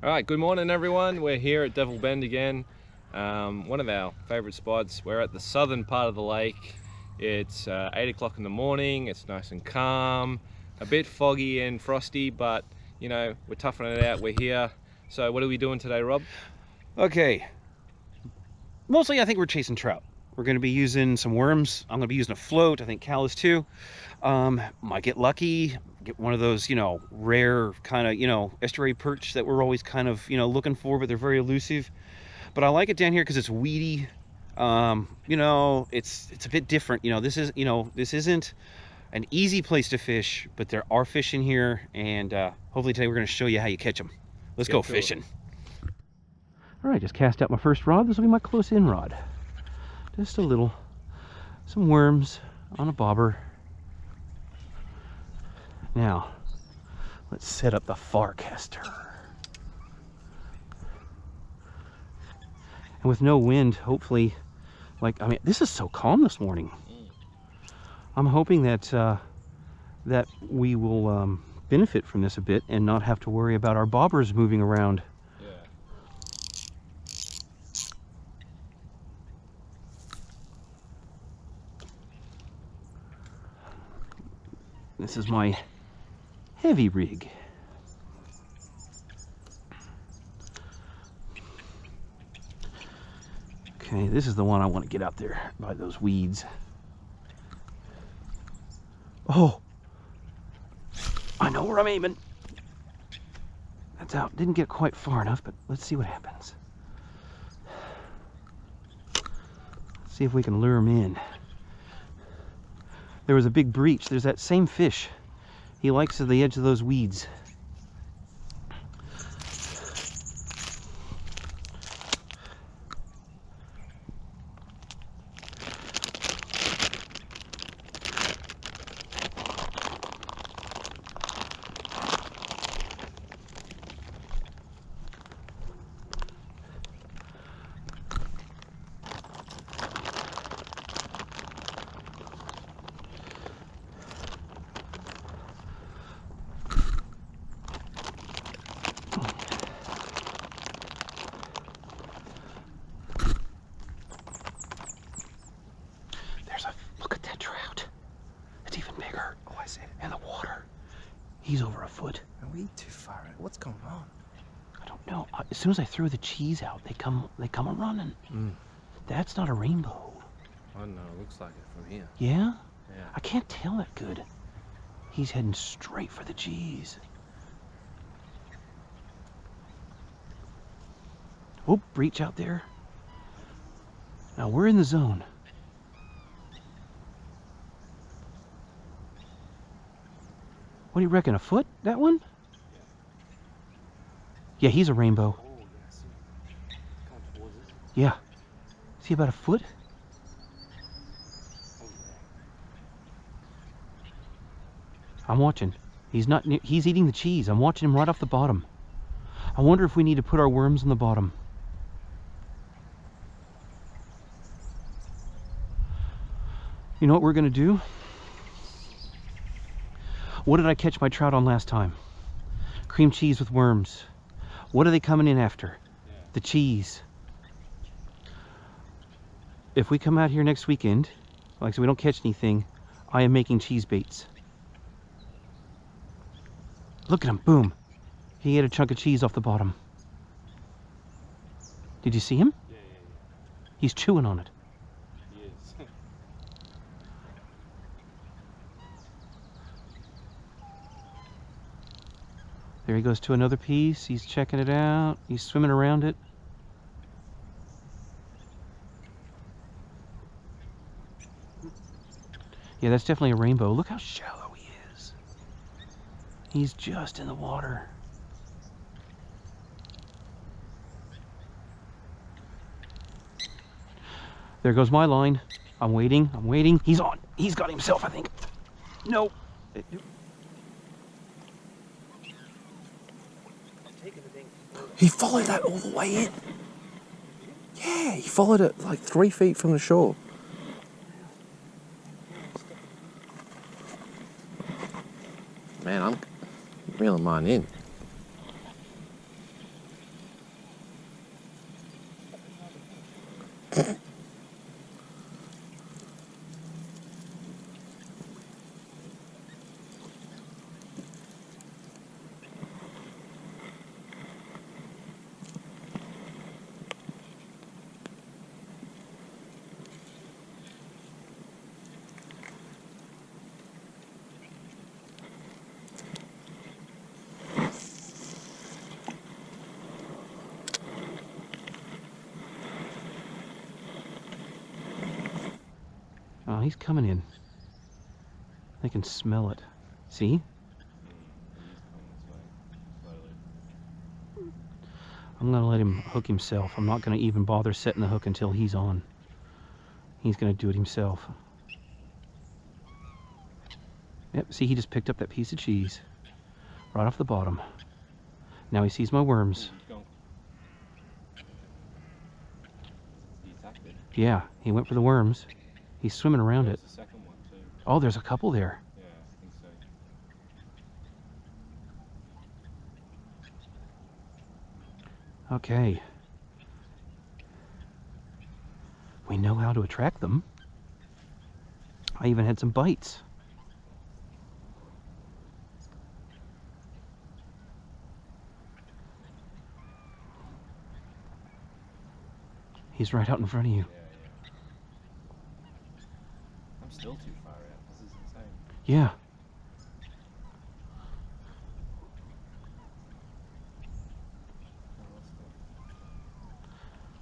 All right, good morning everyone. We're here at Devilbend again. One of our favorite spots. We're at the southern part of the lake. It's 8 o'clock in the morning. It's nice and calm, a bit foggy and frosty, but you know, we're toughing it out. We're here. So what are we doing today, Rob? Okay, mostly I think we're chasing trout. We're going to be using some worms. I'm going to be using a float. I think Cal is too. Might get lucky, get one of those, rare kind of, estuary perch that we're always kind of, looking for, but they're very elusive. But I like it down here because it's weedy. It's a bit different. This isn't an easy place to fish, but there are fish in here, and hopefully today we're going to show you how you catch them. Let's go fishing. All right, just cast out my first rod. This will be my close-in rod. Just a little, some worms on a bobber. Now, let's set up the far caster. And with no wind, hopefully, this is so calm this morning. I'm hoping that that we will benefit from this a bit and not have to worry about our bobbers moving around. This is my heavy rig. Okay, this is the one I want to get out there by those weeds. Oh, I know where I'm aiming. That's out. Didn't get quite far enough, but let's see what happens. Let's see if we can lure him in. There was a big breach. There's that same fish. He likes the edge of those weeds. He's over a foot. Are we too far out? What's going on? I don't know. As soon as I throw the cheese out, they come a running. That's not a rainbow. I don't know, it looks like it from here. Yeah? Yeah. I can't tell that good. He's heading straight for the cheese. Whoop, breach out there. Now we're in the zone. What do you reckon, a foot, that one? Yeah, he's a rainbow. Yeah. Is he about a foot? I'm watching. He's not. He's eating the cheese. I'm watching him right off the bottom. I wonder if we need to put our worms on the bottom. You know what we're gonna do? What did I catch my trout on last time? Cream cheese with worms. What are they coming in after? The cheese. If we come out here next weekend, like I said, we don't catch anything, I am making cheese baits. Look at him, boom. He ate a chunk of cheese off the bottom. Did you see him? Yeah. He's chewing on it. He is. There he goes to another piece. He's checking it out. He's swimming around it. Yeah, that's definitely a rainbow. Look how shallow he is. He's just in the water. There goes my line. I'm waiting. I'm waiting. He's on. He's got himself, I think. No. He followed that all the way in. Yeah, he followed it like 3 feet from the shore. Man, I'm reeling mine in. Oh, he's coming in. I can smell it. See? I'm gonna let him hook himself. I'm not gonna even bother setting the hook until he's on. He's gonna do it himself. Yep, see, he just picked up that piece of cheese right off the bottom. Now he sees my worms. Yeah, he went for the worms. He's swimming around it. There's a second one too. Oh, there's a couple there. Yeah, I think so. Okay. We know how to attract them. I even had some bites. He's right out in front of you. Yeah, yeah. I'm still too far out. This is insane. Yeah.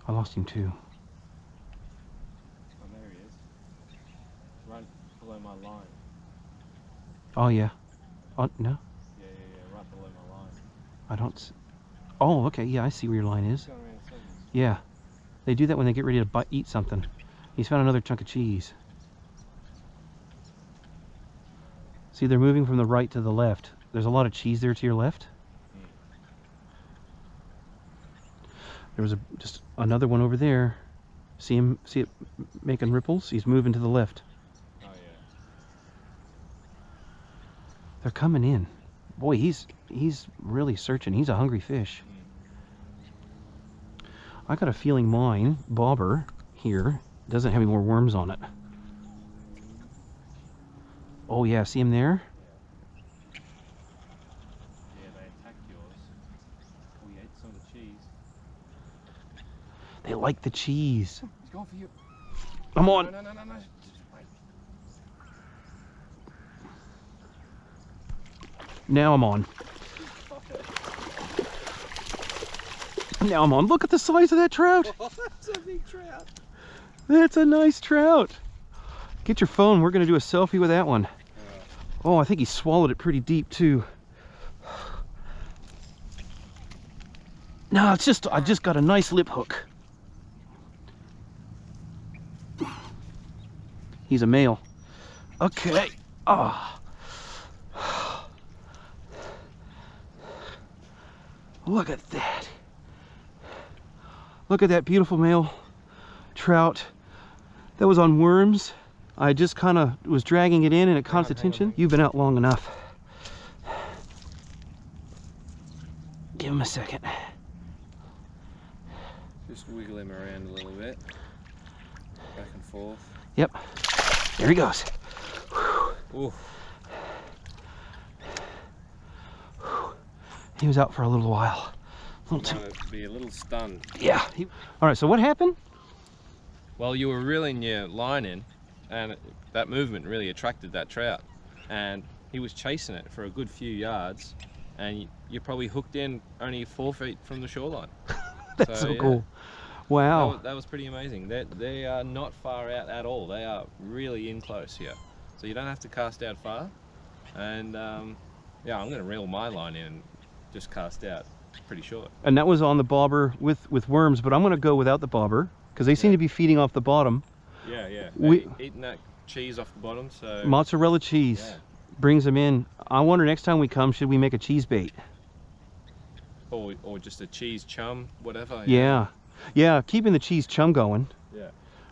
I lost him too. Oh, there he is. Right below my line. Oh yeah. Oh no. Yeah, right below my line. I don't. Oh, okay. Yeah, I see where your line is. Going around in circles. Yeah. They do that when they get ready to eat something. He's found another chunk of cheese. See, they're moving from the right to the left. There's a lot of cheese there to your left. There was just another one over there. See him? See it making ripples? He's moving to the left. Oh yeah. They're coming in. Boy, he's really searching. He's a hungry fish. I got a feeling mine, bobber, here, doesn't have any more worms on it. Oh yeah, see him there? Yeah, they attacked yours. We ate some of the cheese. They like the cheese. He's going for you. I'm on. No. Just wait. Now I'm on. Now I'm on. Look at the size of that trout. Oh, that's a big trout. That's a nice trout. Get your phone. We're going to do a selfie with that one. Oh, I think he swallowed it pretty deep too. No, it's just, I just got a nice lip hook. He's a male. Okay. Ah. Look at that. Look at that beautiful male trout. That was on worms. I just kind of was dragging it in and it caught its attention. You've been out long enough. Give him a second. Just wiggle him around a little bit. Back and forth. Yep. There he goes. Ooh. He was out for a little while. Might be a little stunned. Yeah. All right, so what happened? Well, you were reeling your line in, and that movement really attracted that trout. And he was chasing it for a good few yards, and you probably hooked in only 4 feet from the shoreline. That's so yeah. cool. Wow. That was pretty amazing. They are not far out at all. They are really in close here. So you don't have to cast out far. And yeah, I'm going to reel my line in and just cast out pretty short. And that was on the bobber with worms, but I'm going to go without the bobber because they seem to be feeding off the bottom. Yeah. Eating that cheese off the bottom. So mozzarella cheese brings them in. I wonder next time we come, should we make a cheese bait? Or just a cheese chum, whatever. Yeah, keeping the cheese chum going. Yeah.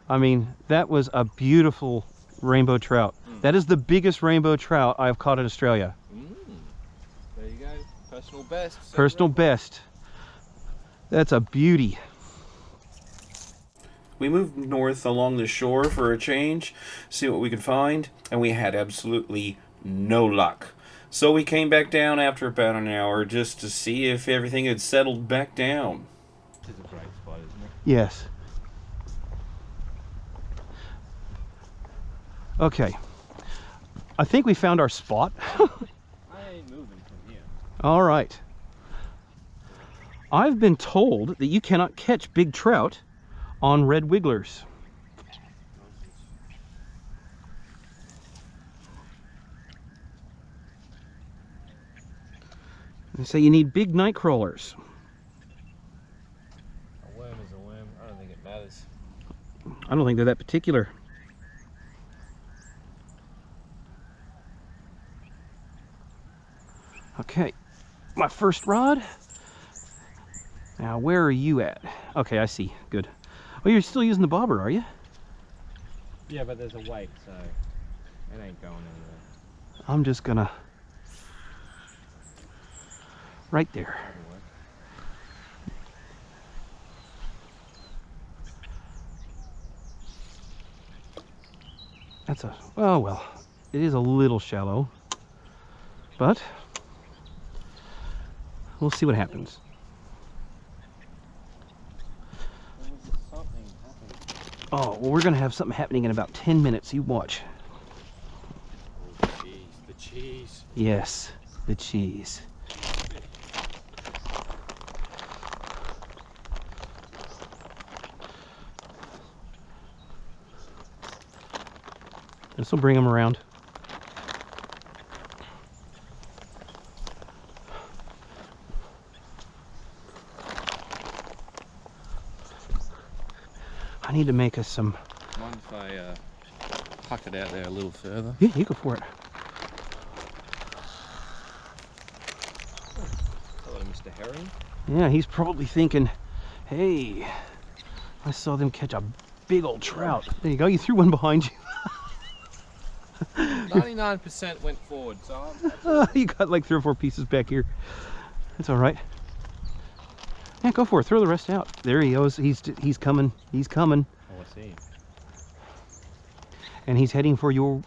I mean, that was a beautiful rainbow trout. That is the biggest rainbow trout I've caught in Australia. There you go. Personal best. Personal best. That's a beauty. We moved north along the shore for a change, see what we could find, and we had absolutely no luck. So we came back down after about an hour just to see if everything had settled back down. This is a great spot, isn't it? Yes. Okay. I think we found our spot. I ain't moving from here. All right. I've been told that you cannot catch big trout on red wigglers. They say you need big night crawlers. A worm is a worm. I don't think it matters. I don't think they're that particular. Okay, my first rod. Now, where are you at? Okay, I see. Good. Oh, you're still using the bobber, are you? Yeah, but there's a weight, so it ain't going anywhere. I'm just gonna... right there. That's a... oh, well. It is a little shallow. But we'll see what happens. Oh, well, we're going to have something happening in about 10 minutes. You watch. Oh, cheese, the cheese. Yes, the cheese. This will bring them around. I need to make us some... Mind if I huck it out there a little further? Yeah, you go for it. Hello, Mr. Herring. Yeah, he's probably thinking, hey, I saw them catch a big old trout. There you go, you threw one behind you. 99% went forward, so You got like 3 or 4 pieces back here. That's all right. Yeah, go for it. Throw the rest out. There he goes. He's coming. He's coming. Oh, I see. And he's heading for your...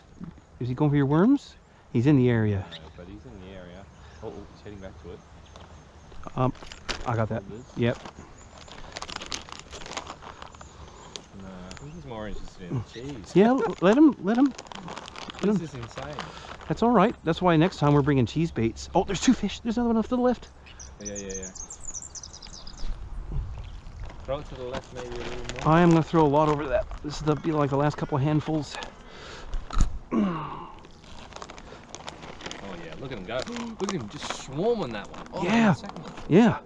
is he going for your worms? He's in the area. No, but he's in the area. Oh, he's heading back to it. I got that. Yep. No, I think he's more interested in cheese. Yeah, let him. This is insane. That's all right. That's why next time we're bringing cheese baits. Oh, there's 2 fish. There's another one off to the left. Yeah. Throw it to the left, maybe a little more. I am going to throw a lot over that. This is be like the last couple of handfuls. Oh yeah, look at him go. Look at him just swarming that one. Oh, Yeah. second one. Yeah.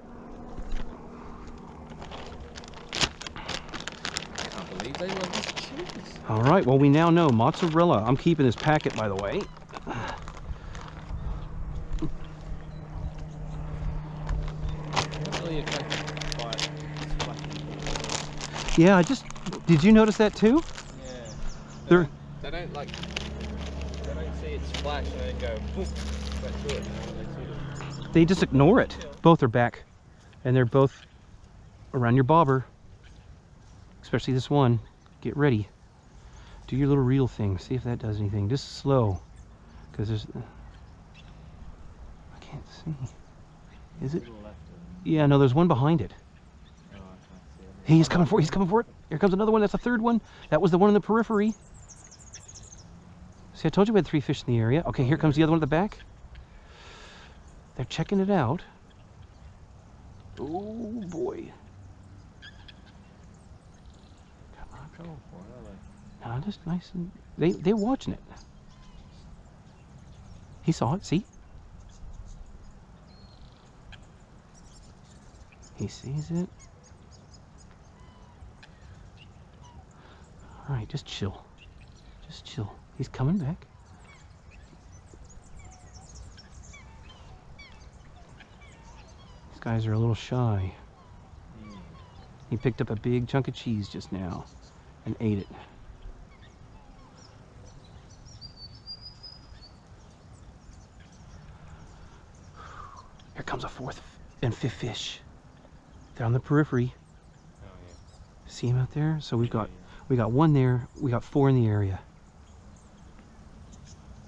I can't believe they love this cheese. All right. Well, we now know mozzarella. I'm keeping this packet, by the way. Not really attracted by it. It's fluffy. Yeah, did you notice that too? Yeah. They don't like. They don't see it splash and then go boom right through it. They just ignore it. Both are back, and they're both around your bobber. Especially this one. Get ready. Do your little reel thing. See if that does anything. Just slow, because there's... I can't see. Is it? Yeah, no, there's one behind it. Oh, I can't see it. He's coming for it. He's coming for it. Here comes another one. That's the 3rd one. That was the one in the periphery. See, I told you we had 3 fish in the area. Okay, here comes the other one at the back. They're checking it out. Oh boy. Go for it, No, just nice and they're watching it. He saw it. See? He sees it. All right, just chill. Just chill. He's coming back. These guys are a little shy. He picked up a big chunk of cheese just now and ate it. Here comes a 4th and 5th fish. They're on the periphery. Oh, yeah. See him out there? So we got 1 there. We got 4 in the area.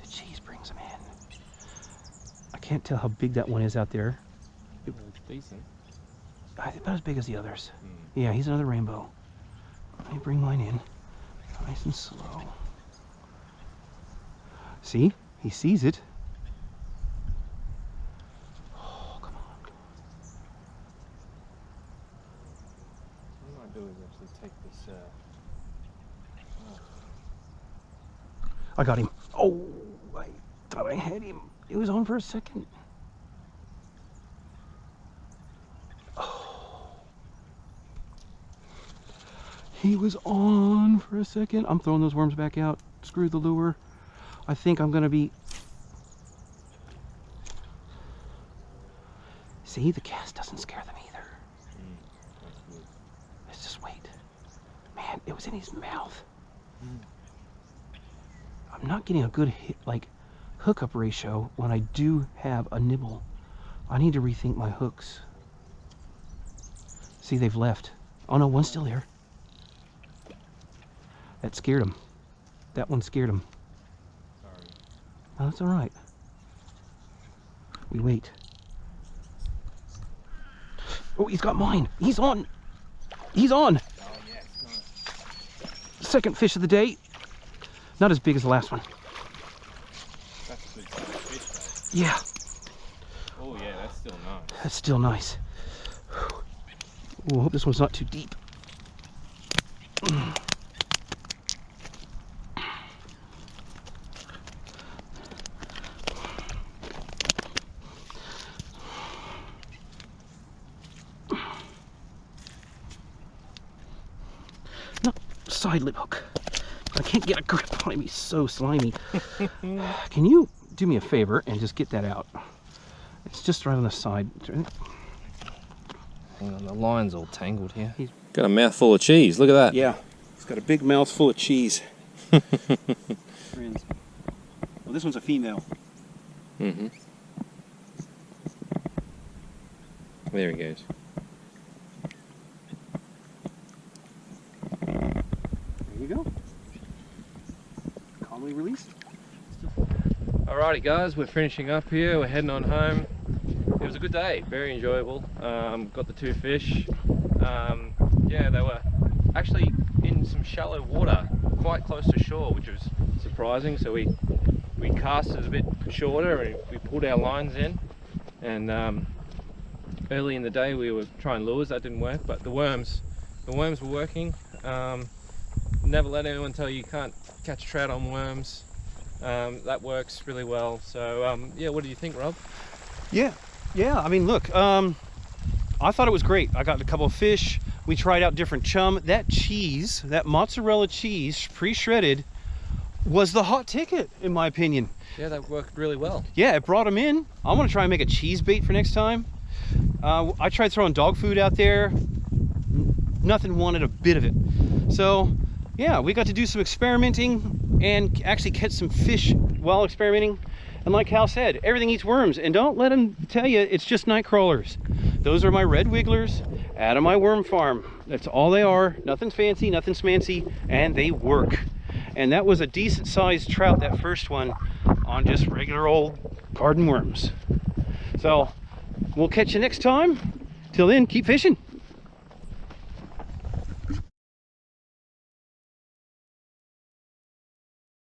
The cheese brings them in. I can't tell how big that one is out there. It's decent. About as big as the others. Hmm. Yeah, he's another rainbow. Let me bring mine in. Nice and slow. See? He sees it. Oh, come on. What I might do is actually take this. I got him. Oh, I thought I had him. It was on for a second. He was on for a second. I'm throwing those worms back out. Screw the lure. I think I'm gonna be... See, the cast doesn't scare them either. Let's just wait. Man, it was in his mouth. I'm not getting a good hit, like hookup ratio when I do have a nibble. I need to rethink my hooks. See, they've left. Oh no, one's still there. That scared him. That one scared him. Sorry. Oh, that's all right. We wait. Oh, he's got mine. He's on. He's on. Oh, yes, nice. Second fish of the day. Not as big as the last one. That's a good size fish, Yeah, though. Oh, yeah, that's still nice. that's still nice. Ooh, I hope this one's not too deep. No, side lip hook. I can't get a grip on it. He's so slimy. Can you do me a favor and just get that out? It's just right on the side. Hang on, the line's all tangled here. Got a mouthful of cheese, look at that. Yeah, he's got a big mouth full of cheese. Friends. Well, this one's a female. Mm-hmm. There he goes. There you go. Calmly released. Alrighty guys, we're finishing up here, we're heading on home. It was a good day, very enjoyable. Got the 2 fish. Yeah, they were actually in some shallow water, quite close to shore, which was surprising. So we casted a bit shorter and we pulled our lines in. And early in the day we were trying lures, that didn't work, but the worms were working. Never let anyone tell you can't catch trout on worms. That works really well. So yeah, what do you think, Rob? Yeah, I mean, look, I thought it was great. I got a couple of fish. We tried out different chum. That cheese, that mozzarella cheese, pre-shredded, was the hot ticket, in my opinion. Yeah, that worked really well. Yeah, it brought them in. I want to try and make a cheese bait for next time. I tried throwing dog food out there. Nothing wanted a bit of it. So, yeah, we got to do some experimenting and actually catch some fish while experimenting. And like Hal said, everything eats worms. And don't let them tell you it's just night crawlers. Those are my red wigglers out of my worm farm. That's all they are. Nothing's fancy, nothing's smancy, and they work. And that was a decent sized trout, that first one, on just regular old garden worms. So we'll catch you next time. Till then, keep fishing.